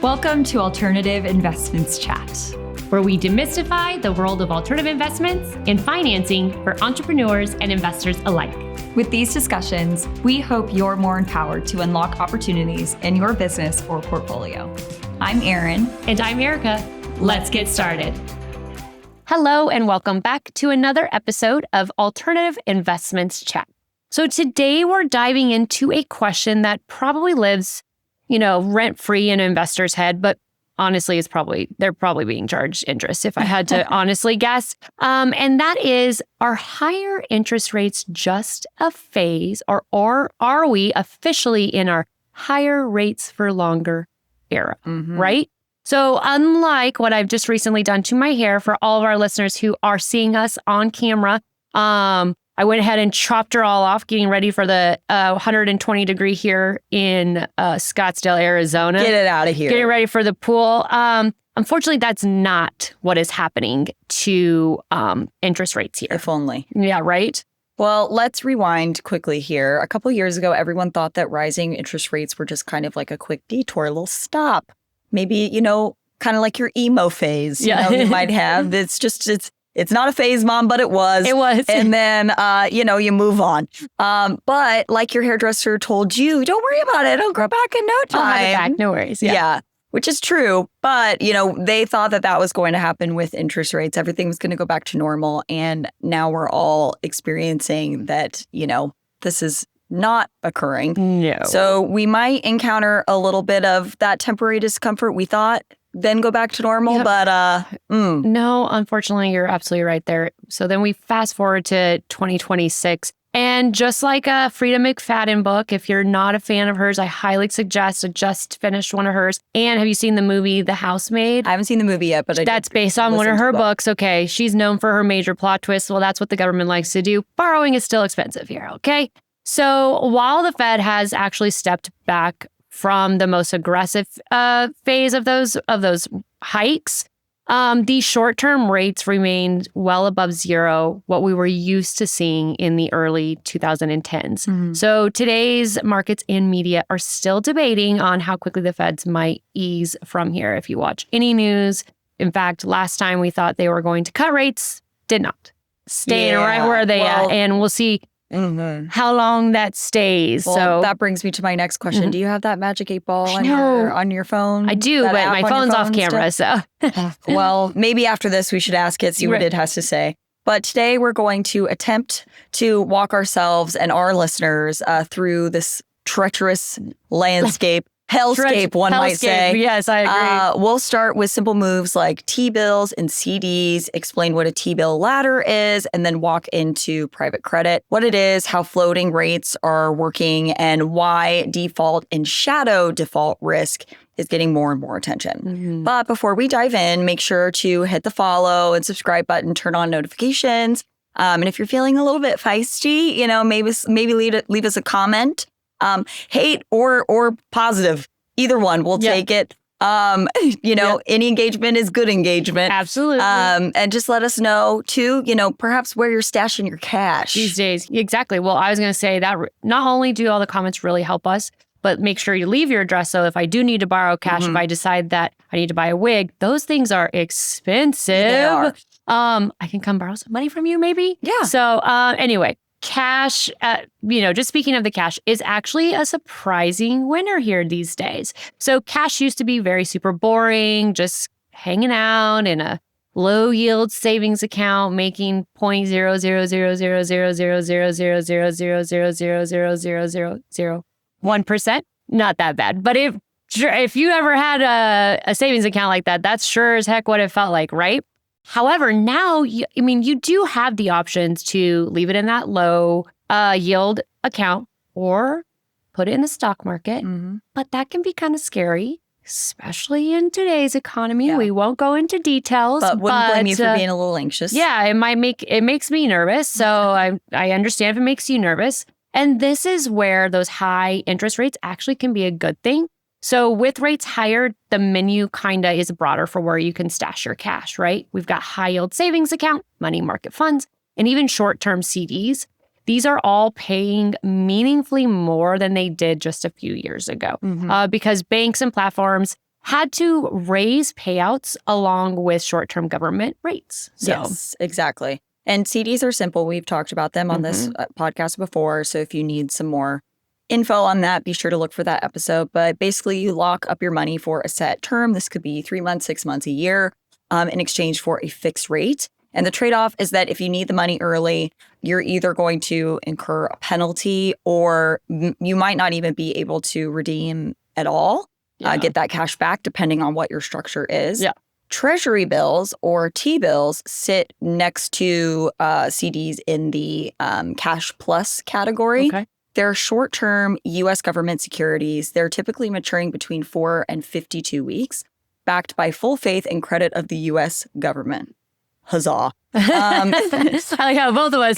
Welcome to Alternative Investments Chat, where we demystify the world of alternative investments and financing for entrepreneurs and investors alike. With these discussions, we hope you're more empowered to unlock opportunities in your business or portfolio. I'm Erin. And I'm Erica. Let's get started. Hello, and welcome back to another episode of Alternative Investments Chat. So today we're diving into a question that probably lives, rent-free in an investor's head, but honestly, they're probably being charged interest if I had to honestly guess. And that is, are higher interest rates just a phase, or are we officially in our higher rates for longer era, right? So unlike what I've just recently done to my hair, for all of our listeners who are seeing us on camera, I went ahead and chopped her all off, getting ready for the 120 degree here in Scottsdale, Arizona. Get it out of here. Getting ready for the pool. Unfortunately, that's not what is happening to interest rates here. If only. Yeah, right? Well, let's rewind quickly here. A couple years ago, everyone thought that rising interest rates were just kind of like a quick detour, a little stop. Maybe, kind of like your emo phase you might have. It's not a phase, Mom, but it was. It was. And then, you move on. But like your hairdresser told you, don't worry about it. It'll grow back in no time. I'll have it back. No worries. Yeah. Which is true. But, they thought that was going to happen with interest rates. Everything was going to go back to normal. And now we're all experiencing that, this is not occurring. No. So we might encounter a little bit of that temporary discomfort, we thought, then go back to normal. Yep. But no, unfortunately, you're absolutely right there. So then we fast forward to 2026. And just like a Frida McFadden book, if you're not a fan of hers, I highly suggest. I just finished one of hers. And have you seen the movie The Housemaid? I haven't seen the movie yet, but that's based on one of her books. Okay, she's known for her major plot twists. Well, that's what the government likes to do. Borrowing is still expensive here, okay? So while the Fed has actually stepped back from the most aggressive phase of those hikes, the short-term rates remained well above zero, what we were used to seeing in the early 2010s. So today's markets and media are still debating on how quickly the Feds might ease from here. If you watch any news, in fact, last time we thought they were going to cut rates, did not. Staying right where they at, and we'll see how long that stays. Well, so that brings me to my next question. Do you have that magic 8 ball on your phone? I do, but my phone's off camera. So, well, maybe after this we should ask it, see what it has to say. But today we're going to attempt to walk ourselves and our listeners through this treacherous landscape. Hellscape, one might say. Yes, I agree. We'll start with simple moves like T-bills and CDs, explain what a T-bill ladder is, and then walk into private credit, what it is, how floating rates are working, and why default and shadow default risk is getting more and more attention. But before we dive in, make sure to hit the follow and subscribe button, turn on notifications. And if you're feeling a little bit feisty, maybe leave us a comment. Hate or positive, either one, we'll take it. Any engagement is good engagement. Absolutely. And just let us know too, perhaps where you're stashing your cash these days. Exactly. Well, I was going to say that not only do all the comments really help us, but make sure you leave your address. So if I do need to borrow cash, if I decide that I need to buy a wig, those things are expensive. They are. I can come borrow some money from you, maybe. Yeah. So anyway. Cash, just speaking of the cash, is actually a surprising winner here these days. So cash used to be very super boring, just hanging out in a low yield savings account, making 0.0000000000000001%. Not that bad. But if you ever had a savings account like that, that's sure as heck what it felt like, right? However, now, you do have the options to leave it in that low yield account or put it in the stock market. But that can be kind of scary, especially in today's economy. Yeah. We won't go into details. But wouldn't blame you for being a little anxious. Yeah, it makes me nervous. So I understand if it makes you nervous. And this is where those high interest rates actually can be a good thing. So with rates higher, the menu kind of is broader for where you can stash your cash, right? We've got high yield savings account, money market funds, and even short-term CDs. These are all paying meaningfully more than they did just a few years ago because banks and platforms had to raise payouts along with short-term government rates. So. Yes, exactly. And CDs are simple. We've talked about them on this podcast before. So if you need some more info on that, be sure to look for that episode. But basically, you lock up your money for a set term. This could be 3 months, 6 months, a year, in exchange for a fixed rate. And the trade-off is that if you need the money early, you're either going to incur a penalty or you might not even be able to redeem at all, get that cash back, depending on what your structure is. Yeah. Treasury bills or T-bills sit next to CDs in the cash plus category. Okay. They're short-term U.S. government securities. They're typically maturing between 4 and 52 weeks, backed by full faith and credit of the U.S. government. Huzzah. I like how both of us.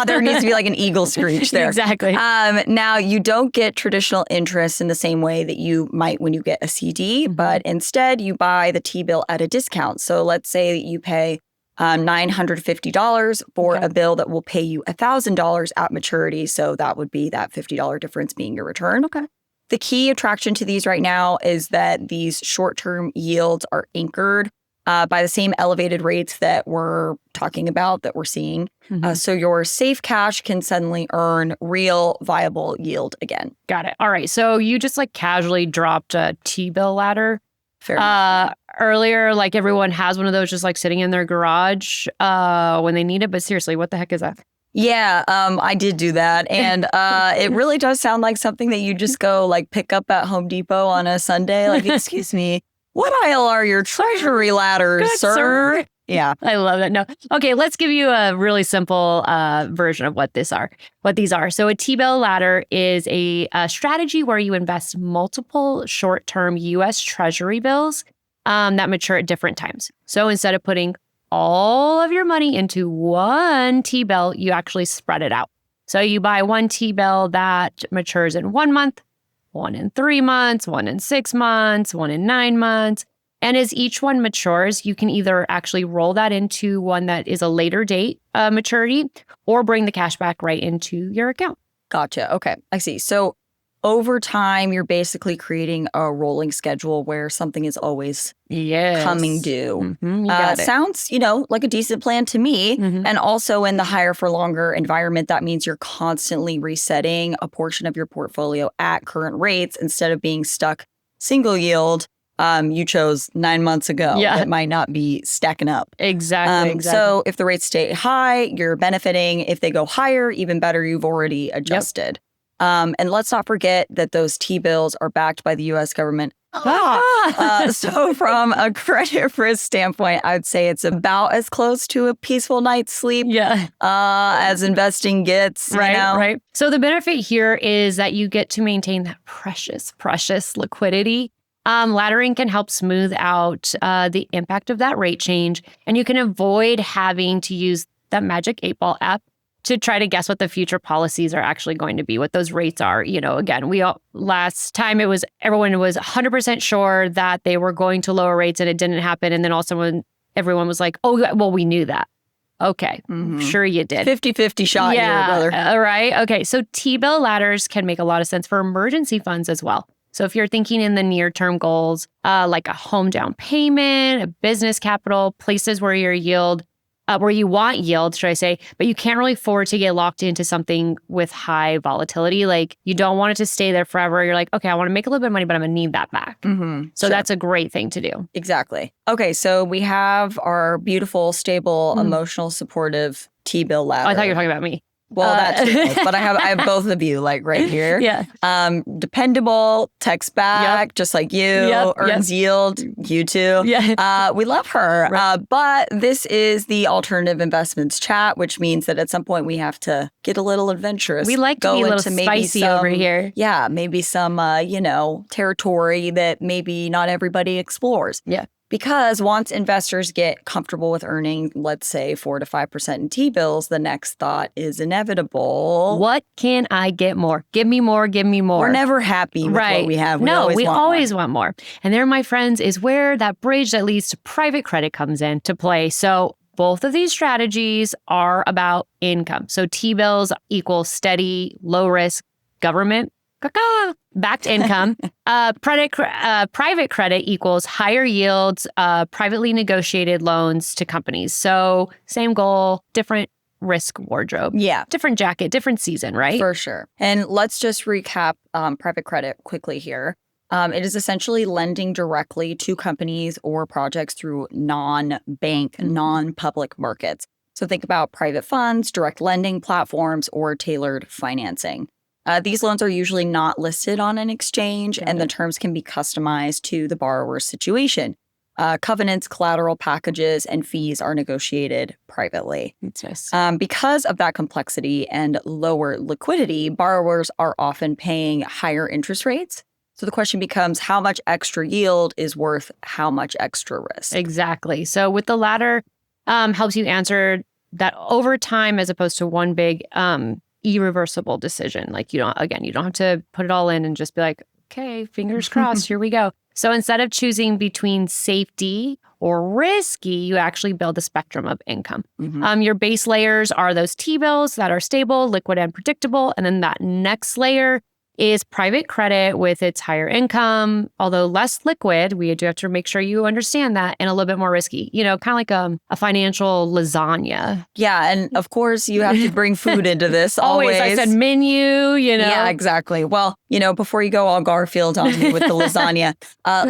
There needs to be like an eagle screech there. Exactly. Now, you don't get traditional interest in the same way that you might when you get a CD, but instead you buy the T-bill at a discount. So let's say that you pay $950 for a bill that will pay you $1,000 at maturity. So that would be that $50 difference being your return. Okay. The key attraction to these right now is that these short-term yields are anchored by the same elevated rates that we're talking about, that we're seeing. So your safe cash can suddenly earn real viable yield again. Got it. All right. So you just like casually dropped a T-bill ladder. Fair enough. Earlier, like everyone has one of those just like sitting in their garage when they need it. But seriously, what the heck is that? Yeah, I did do that. And it really does sound like something that you just go like pick up at Home Depot on a Sunday. Like, excuse me, what aisle are your treasury ladders, Good, sir? Yeah. I love that. No. Okay, let's give you a really simple version of what these are. So a T-bill ladder is a strategy where you invest multiple short-term U.S. Treasury bills that mature at different times. So instead of putting all of your money into one T-bill, you actually spread it out. So you buy one T-bill that matures in 1 month, one in 3 months, one in 6 months, one in 9 months. And as each one matures, you can either actually roll that into one that is a later date maturity or bring the cash back right into your account. Gotcha. Okay. I see. So over time, you're basically creating a rolling schedule where something is always coming due. You got it. Sounds, like a decent plan to me. And also in the higher for longer environment, that means you're constantly resetting a portion of your portfolio at current rates instead of being stuck single yield. You chose 9 months ago. That might not be stacking up. Exactly. So if the rates stay high, you're benefiting. If they go higher, even better, you've already adjusted. And let's not forget that those T-bills are backed by the U.S. government. So from a credit risk standpoint, I'd say it's about as close to a peaceful night's sleep as investing gets. Right. So the benefit here is that you get to maintain that precious liquidity. Laddering can help smooth out the impact of that rate change, and you can avoid having to use that Magic 8-Ball app to try to guess what the future policies are actually going to be, what those rates are. Again, last time everyone was 100% sure that they were going to lower rates and it didn't happen. And then everyone was like, oh, well, we knew that. Okay, sure you did. 50-50 shot here, brother. Right. Okay, so T-bill ladders can make a lot of sense for emergency funds as well. So if you're thinking in the near-term goals, like a home down payment, a business capital, places where where you want yield, should I say, but you can't really afford to get locked into something with high volatility. Like you don't want it to stay there forever. You're like, okay, I want to make a little bit of money, but I'm going to need that back. So that's a great thing to do. Exactly. Okay, so we have our beautiful, stable, emotional, supportive T-bill ladder. Oh, I thought you were talking about me. Well, that's true. But I have both of you like right here. Dependable, texts back, just like you, earns yield, you too. We love her. Right. But this is the alternative investments chat, which means that at some point we have to get a little adventurous. We like to be a little spicy over here. Yeah, maybe some, territory that maybe not everybody explores. Because once investors get comfortable with earning, let's say, 4 to 5% in T-bills, the next thought is inevitable. What can I get more? Give me more, give me more. We're never happy with what we have. We always want more. And there, my friends, is where that bridge that leads to private credit comes into play. So both of these strategies are about income. So T-bills equal steady, low risk government backed income. Private credit equals higher yields, privately negotiated loans to companies. So same goal, different risk wardrobe. Yeah. Different jacket, different season, right? For sure. And let's just recap private credit quickly here. It is essentially lending directly to companies or projects through non-bank, non-public markets. So think about private funds, direct lending platforms, or tailored financing. These loans are usually not listed on an exchange, and the terms can be customized to the borrower's situation. Covenants, collateral packages, and fees are negotiated privately. That's nice. Because of that complexity and lower liquidity, borrowers are often paying higher interest rates. So the question becomes, how much extra yield is worth how much extra risk? Exactly. So with the latter, helps you answer that over time as opposed to one big irreversible decision. Like you don't have to put it all in and just be like, okay, fingers crossed, here we go. So instead of choosing between safety or risky, you actually build a spectrum of income. Your base layers are those T-bills that are stable, liquid, and predictable. And then that next layer is private credit with its higher income, although less liquid. We do have to make sure you understand that, and a little bit more risky, kind of like a financial lasagna. Yeah. And of course, you have to bring food into this. Always. I said menu, Yeah, exactly. Well, before you go all Garfield on me with the lasagna,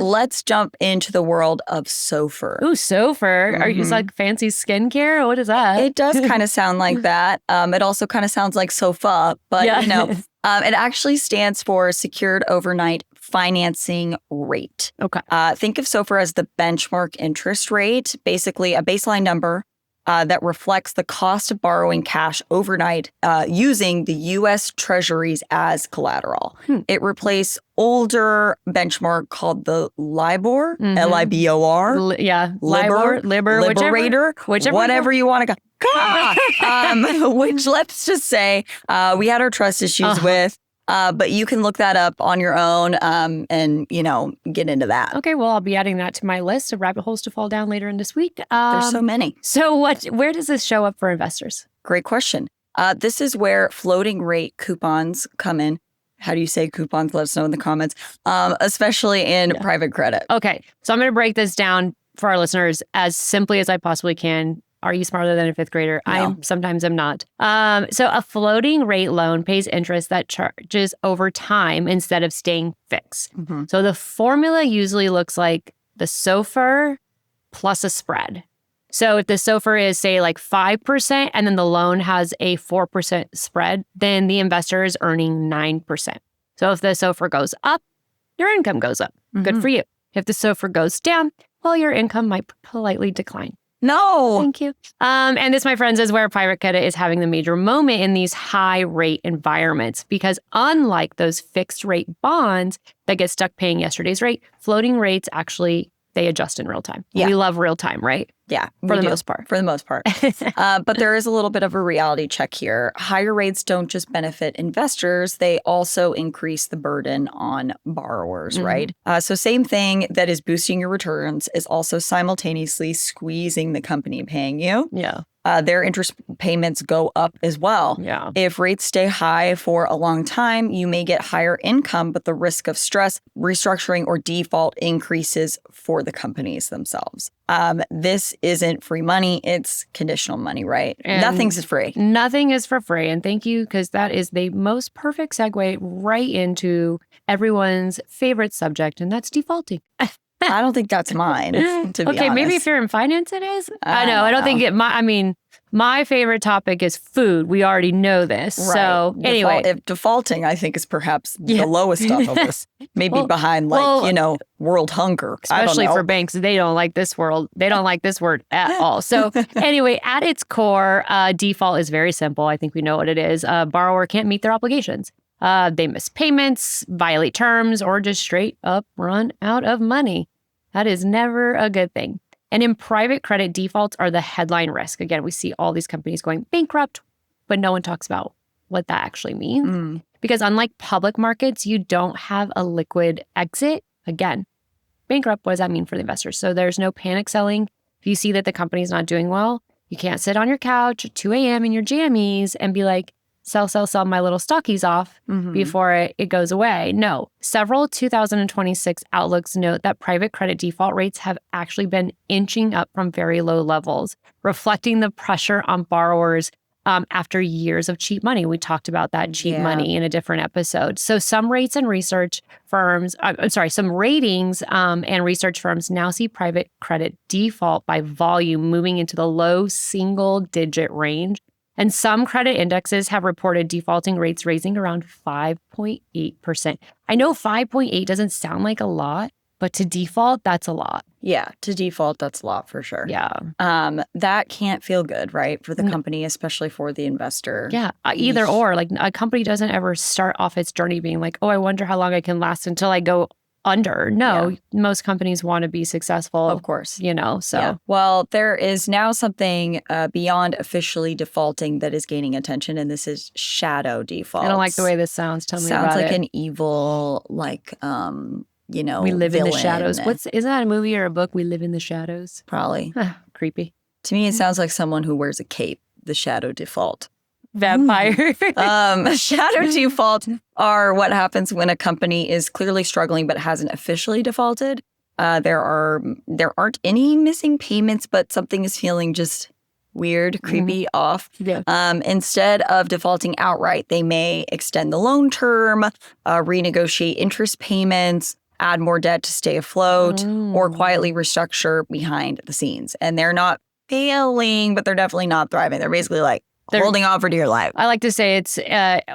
let's jump into the world of SOFR. Ooh, SOFR. Are you like fancy skincare? What is that? It does kind of sound like that. It also kind of sounds like sofa, but it actually stands for Secured Overnight Financing Rate. Okay. Think of SOFR as the benchmark interest rate, basically a baseline number that reflects the cost of borrowing cash overnight using the U.S. Treasuries as collateral. It replaced older benchmark called the LIBOR, L-I-B-O-R. Liberator, whichever whatever you want to go. Which let's just say we had our trust issues with. But you can look that up on your own and, get into that. Okay, well, I'll be adding that to my list of rabbit holes to fall down later in this week. There's so many. So where does this show up for investors? Great question. This is where floating rate coupons come in. How do you say coupons? Let us know in the comments, especially in private credit. Okay, so I'm going to break this down for our listeners as simply as I possibly can. Are you smarter than a fifth grader? No. Sometimes I'm not. So a floating rate loan pays interest that charges over time instead of staying fixed. So the formula usually looks like the SOFR plus a spread. So if the SOFR is, say, like 5% and then the loan has a 4% spread, then the investor is earning 9%. So if the SOFR goes up, your income goes up. Good for you. If the SOFR goes down, well, your income might politely decline. No. Thank you. And this, my friends, is where private credit is having the major moment in these high rate environments, because unlike those fixed rate bonds that get stuck paying yesterday's rate, floating rates actually, they adjust in real time. Yeah. We love real time, right? Yeah. For the most part. For the most part. But there is a little bit of a reality check here. Higher rates don't just benefit investors, they also increase the burden on borrowers, right? So same thing that is boosting your returns is also simultaneously squeezing the company paying you. Yeah. Their interest payments go up as well. Yeah. If rates stay high for a long time, you may get higher income, but the risk of stress, restructuring, or default increases for the companies themselves. This isn't free money. It's conditional money, right? And nothing's free. Nothing is for free. And thank you, because that is the most perfect segue right into everyone's favorite subject, and that's defaulting. I don't think that's mine, to be honest. Okay, maybe if you're in finance, it is. I know. I don't think it. My favorite topic is food. We already know this. Right. So anyway, defaulting, I think, is perhaps the lowest of this. Maybe behind world hunger. Especially for banks, they don't like this world. They don't like this word at all. So anyway, at its core, default is very simple. I think we know what it is. A borrower can't meet their obligations. They miss payments, violate terms, or just straight up run out of money. That is never a good thing. And in private credit, defaults are the headline risk. Again, we see all these companies going bankrupt, but no one talks about what that actually means. Because unlike public markets, you don't have a liquid exit. Again, bankrupt, what does that mean for the investors? So there's no panic selling. If you see that the company's not doing well, you can't sit on your couch at 2 a.m. in your jammies and be like, sell my little stockies off before it goes away. No, several 2026 outlooks note that private credit default rates have actually been inching up from very low levels, reflecting the pressure on borrowers after years of cheap money. We talked about that cheap money in a different episode. So some ratings and research firms now see private credit default by volume moving into the low single-digit range. And some credit indexes have reported defaulting rates raising around 5.8%. I know 5.8 doesn't sound like a lot, but to default, that's a lot. Yeah, to default, that's a lot for sure. Yeah. That can't feel good, right? For the company, especially for the investor. Yeah, either or. Like a company doesn't ever start off its journey being like, oh, I wonder how long I can last until I go under. No, most companies want to be successful. Of course. So. Yeah. Well, there is now something beyond officially defaulting that is gaining attention, and this is shadow default. I don't like the way this sounds. Tell me about it. Sounds like an evil, we live in the shadows. Is that a movie or a book? We live in the shadows. Probably. Creepy. To me, it sounds like someone who wears a cape, the shadow default. Vampire. Shadow default are what happens when a company is clearly struggling but hasn't officially defaulted. There aren't any missing payments, but something is feeling just weird, creepy, off. Yeah. Instead of defaulting outright, they may extend the loan term, renegotiate interest payments, add more debt to stay afloat, or quietly restructure behind the scenes. And they're not failing, but they're definitely not thriving. They're basically they're holding on for dear life. I like to say it's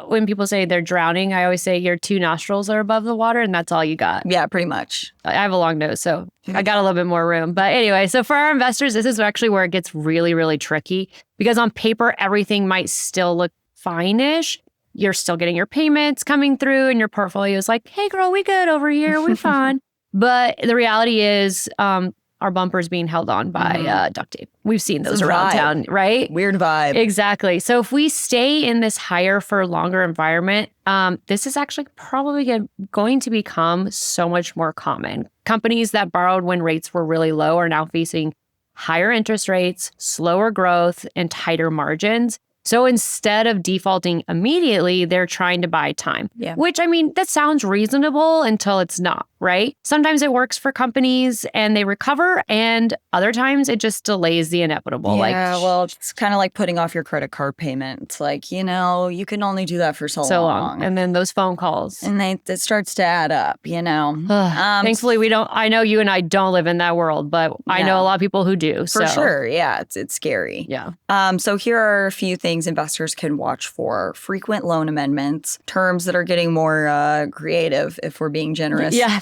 when people say they're drowning, I always say your two nostrils are above the water and that's all you got. Yeah, pretty much. I have a long nose, so I got a little bit more room. But anyway, so for our investors, this is actually where it gets really, really tricky because on paper, everything might still look fine-ish. You're still getting your payments coming through and your portfolio is like, hey, girl, we good over here. We're fine. But the reality is our bumper's being held on by duct tape. We've seen those around town, right? Weird vibe. Exactly. So if we stay in this higher for longer environment, this is actually probably going to become so much more common. Companies that borrowed when rates were really low are now facing higher interest rates, slower growth, and tighter margins. So instead of defaulting immediately, they're trying to buy time, which, I mean, that sounds reasonable until it's not, right? Sometimes it works for companies and they recover, and other times it just delays the inevitable. Yeah, well, it's kind of like putting off your credit card payment. It's like, you can only do that for so long. And then those phone calls. And it starts to add up, Thankfully, we don't, I know you and I don't live in that world, but I know a lot of people who do. For sure, yeah, it's scary. Yeah. So here are a few things investors can watch for: frequent loan amendments, terms that are getting more creative if we're being generous. Yeah.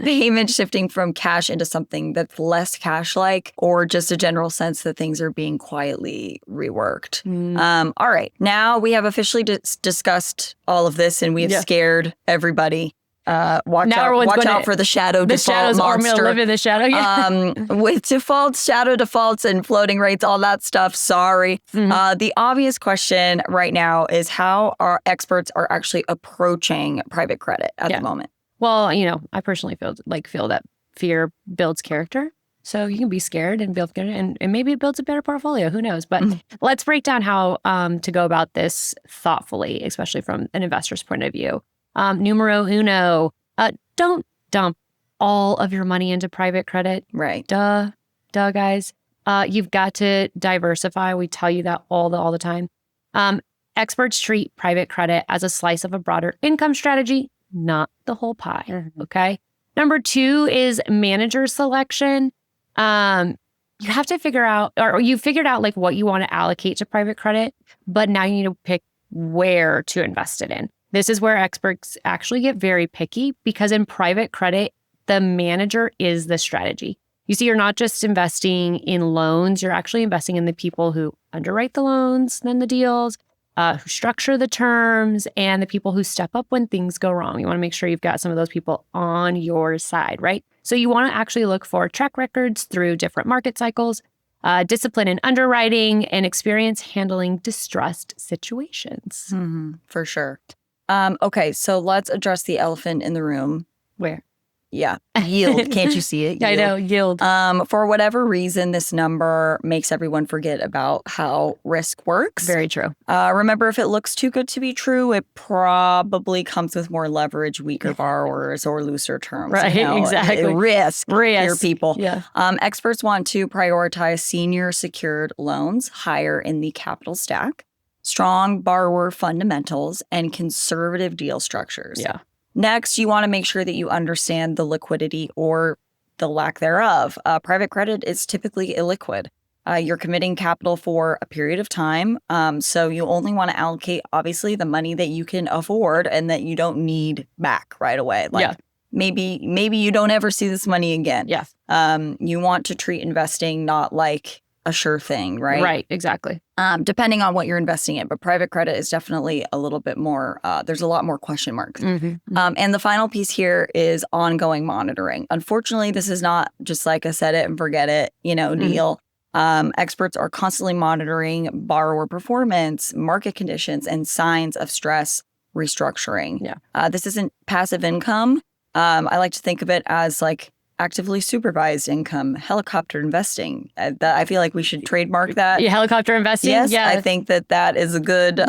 Payment shifting from cash into something that's less cash-like, or just a general sense that things are being quietly reworked. All right. Now we have officially discussed all of this and we have scared everybody. Watch out for the shadow default monster. I'm going to live in the shadow. With defaults, shadow defaults, and floating rates, all that stuff. Sorry. The obvious question right now is how our experts are actually approaching private credit at the moment. Well, I personally feel that fear builds character. So you can be scared and build and maybe it builds a better portfolio. Who knows? But let's break down how to go about this thoughtfully, especially from an investor's point of view. Numero uno, don't dump all of your money into private credit. Right. Duh, guys. You've got to diversify. We tell you that all the time. Experts treat private credit as a slice of a broader income strategy, not the whole pie. Okay. Number two is manager selection. You have to figure out, or you figured out what you want to allocate to private credit, but now you need to pick where to invest it in. This is where experts actually get very picky because in private credit, the manager is the strategy. You see, you're not just investing in loans, you're actually investing in the people who underwrite the loans, then the deals, who structure the terms, and the people who step up when things go wrong. You want to make sure you've got some of those people on your side, right? So you want to actually look for track records through different market cycles, discipline in underwriting, and experience handling distressed situations. For sure. Okay, so let's address the elephant in the room. Where? Yeah. Yield. Can't you see it? Yield. I know. Yield. For whatever reason, this number makes everyone forget about how risk works. Very true. Remember, if it looks too good to be true, it probably comes with more leverage, weaker borrowers, or looser terms. Right, exactly. Risk. Your Risk. people. Yeah. Experts want to prioritize senior secured loans higher in the capital stack, strong borrower fundamentals, and conservative deal structures. Yeah. Next, you want to make sure that you understand the liquidity or the lack thereof. Private credit is typically illiquid. You're committing capital for a period of time. So you only want to allocate, obviously, the money that you can afford and that you don't need back right away. Like maybe you don't ever see this money again. Yeah. You want to treat investing not like a sure thing, right? Right, exactly. Depending on what you're investing in. But private credit is definitely a little bit more, there's a lot more question marks. And the final piece here is ongoing monitoring. Unfortunately, this is not just like a set it and forget it, deal. Experts are constantly monitoring borrower performance, market conditions, and signs of stress restructuring. Yeah. This isn't passive income. I like to think of it as like actively supervised income, helicopter investing. I feel like we should trademark that. Yeah, helicopter investing? Yes, yeah. I think that is a good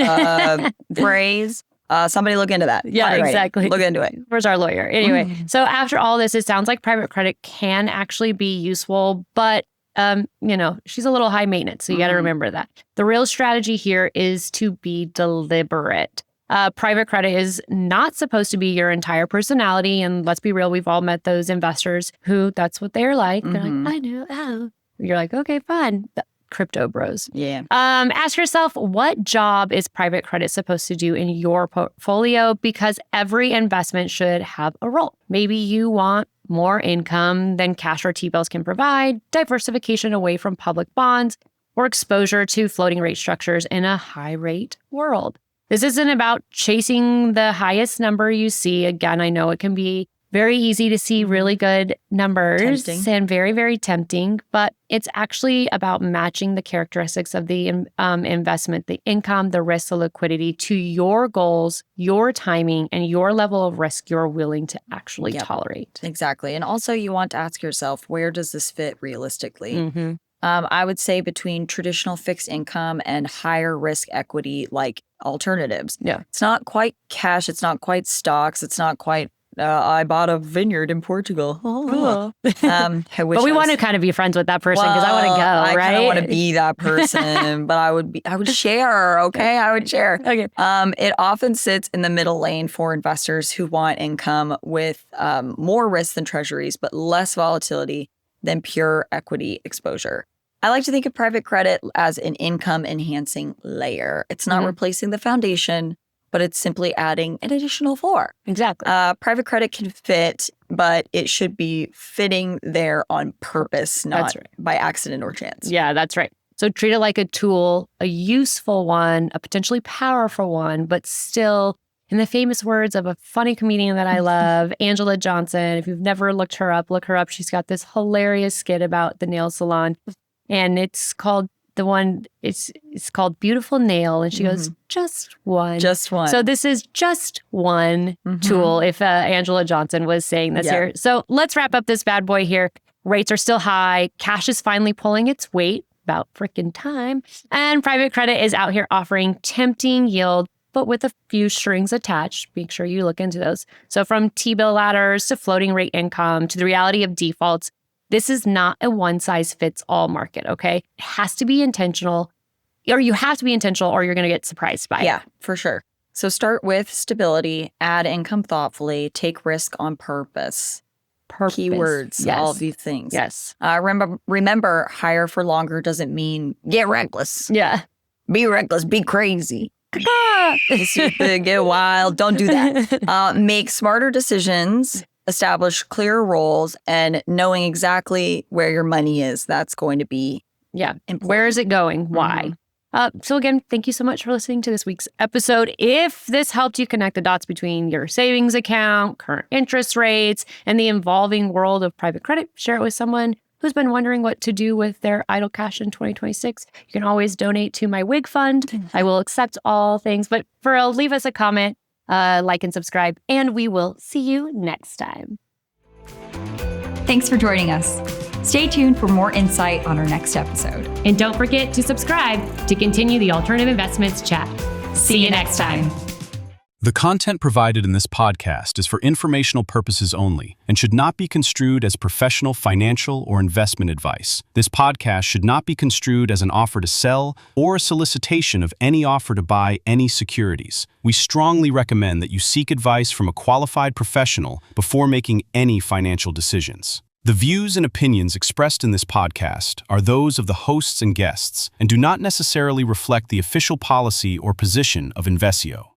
phrase. Somebody look into that. Yeah, exactly. Look into it. Where's our lawyer? Anyway, so after all this, it sounds like private credit can actually be useful, but she's a little high maintenance, so you got to remember that. The real strategy here is to be deliberate. Private credit is not supposed to be your entire personality. And let's be real, we've all met those investors who that's what they're like. They're like, I know. Oh. You're like, okay, fine. Crypto bros. Yeah. Ask yourself, what job is private credit supposed to do in your portfolio? Because every investment should have a role. Maybe you want more income than cash or T-bills can provide, diversification away from public bonds, or exposure to floating rate structures in a high rate world. This isn't about chasing the highest number you see. Again, I know it can be very easy to see really good numbers and very, very tempting, but it's actually about matching the characteristics of the investment, the income, the risk, the liquidity to your goals, your timing, and your level of risk you're willing to actually tolerate. Exactly. And also you want to ask yourself, where does this fit realistically? I would say between traditional fixed income and higher risk equity like alternatives. Yeah. It's not quite cash. It's not quite stocks. It's not quite, I bought a vineyard in Portugal. Cool. But we want to kind of be friends with that person because I want to go, right? I kind of want to be that person, but I would share, okay? I would share. Okay. It often sits in the middle lane for investors who want income with more risk than treasuries, but less volatility than pure equity exposure. I like to think of private credit as an income enhancing layer. It's not replacing the foundation, but it's simply adding an additional floor. Exactly. Private credit can fit, but it should be fitting there on purpose, not by accident or chance. Yeah, that's right. So treat it like a tool, a useful one, a potentially powerful one, but still, in the famous words of a funny comedian that I love, Angela Johnson. If you've never looked her up, look her up. She's got this hilarious skit about the nail salon. And it's called it's called Beautiful Nail. And she goes, just one. Just one. So this is just one tool if Angela Johnson was saying this here. So let's wrap up this bad boy here. Rates are still high. Cash is finally pulling its weight. About freaking time. And private credit is out here offering tempting yield, but with a few strings attached. Make sure you look into those. So from T-bill ladders to floating rate income to the reality of defaults, this is not a one-size-fits-all market, okay? It has to be intentional, or you have to be intentional, or you're going to get surprised by it. Yeah, for sure. So start with stability, add income thoughtfully, take risk on purpose. Keywords, all of these things. Yes. Remember, higher for longer doesn't mean get reckless. Yeah. Be reckless, be crazy. Get wild. Don't do that. Make smarter decisions. Establish clear roles, and knowing exactly where your money is. That's going to be important. Where is it going? Why? So again, thank you so much for listening to this week's episode. If this helped you connect the dots between your savings account, current interest rates, and the evolving world of private credit, share it with someone who's been wondering what to do with their idle cash in 2026. You can always donate to my WIG fund. I will accept all things, but for real, leave us a comment. Like and subscribe, and we will see you next time. Thanks for joining us. Stay tuned for more insight on our next episode. And don't forget to subscribe to continue the Alternative Investments Chat. See you next time. The content provided in this podcast is for informational purposes only and should not be construed as professional financial or investment advice. This podcast should not be construed as an offer to sell or a solicitation of any offer to buy any securities. We strongly recommend that you seek advice from a qualified professional before making any financial decisions. The views and opinions expressed in this podcast are those of the hosts and guests and do not necessarily reflect the official policy or position of Invesio.